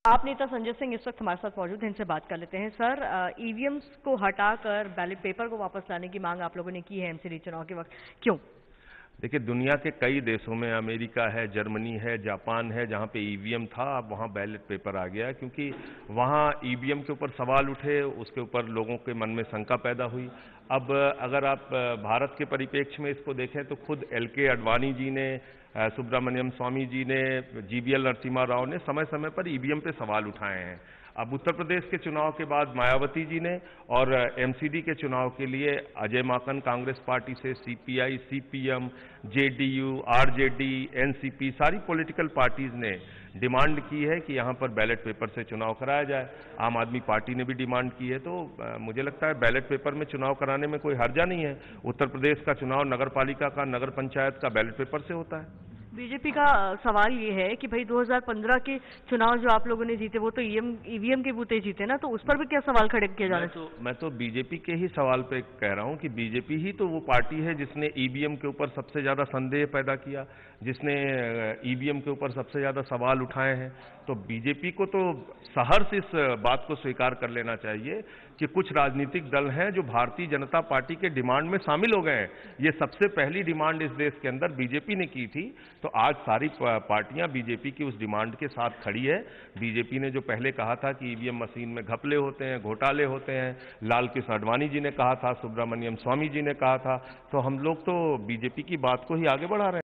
आप नेता संजय सिंह इस वक्त हमारे साथ मौजूद हैं, इनसे बात कर लेते हैं। सर, ईवीएम्स को हटाकर बैलेट पेपर को वापस लाने की मांग आप लोगों ने की है एमसीडी चुनाव के वक्त, क्यों? देखिए, दुनिया के कई देशों में अमेरिका है, जर्मनी है, जापान है, जहाँ पे ईवीएम था, अब वहाँ बैलेट पेपर आ गया, क्योंकि वहाँ ईवीएम के ऊपर सवाल उठे, उसके ऊपर लोगों के मन में शंका पैदा हुई। अब अगर आप भारत के परिप्रेक्ष्य में इसको देखें तो खुद एलके अडवाणी जी ने, सुब्रमण्यम स्वामी जी ने, जीवीएल नरसिम्हा राव ने समय समय पर ईवीएम पे सवाल उठाए हैं। अब उत्तर प्रदेश के चुनाव के बाद मायावती जी ने और एमसीडी के चुनाव के लिए अजय माकन कांग्रेस पार्टी से, CPI, CPM, JDU, RJD, NCP, सारी पॉलिटिकल पार्टीज ने डिमांड की है कि यहां पर बैलेट पेपर से चुनाव कराया जाए। आम आदमी पार्टी ने भी डिमांड की है। तो मुझे लगता है बैलेट पेपर में चुनाव कराने में कोई हर्जा नहीं है। उत्तर प्रदेश का चुनाव नगर पालिका का, नगर पंचायत का बैलेट पेपर से होता है। बीजेपी का सवाल ये है कि भाई 2015 के चुनाव जो आप लोगों ने जीते वो तो ईवीएम के बूते जीते ना, तो उस पर भी क्या सवाल खड़े किए जाने चाहिए? मैं तो बीजेपी के ही सवाल पे कह रहा हूं कि बीजेपी ही तो वो पार्टी है जिसने ईवीएम के ऊपर सबसे ज्यादा संदेह पैदा किया, जिसने ईवीएम के ऊपर सबसे ज्यादा सवाल उठाए हैं। तो बीजेपी को तो सहर्ष इस बात को स्वीकार कर लेना चाहिए कि कुछ राजनीतिक दल हैं जो भारतीय जनता पार्टी के डिमांड में शामिल हो गए हैं। ये सबसे पहली डिमांड इस देश के अंदर बीजेपी ने की थी, तो आज सारी पार्टियां बीजेपी की उस डिमांड के साथ खड़ी है। बीजेपी ने जो पहले कहा था कि ईवीएम मशीन में घपले होते हैं, घोटाले होते हैं, लाल कृष्ण आडवाणी जी ने कहा था, सुब्रमण्यम स्वामी जी ने कहा था, तो हम लोग तो बीजेपी की बात को ही आगे बढ़ा रहे हैं।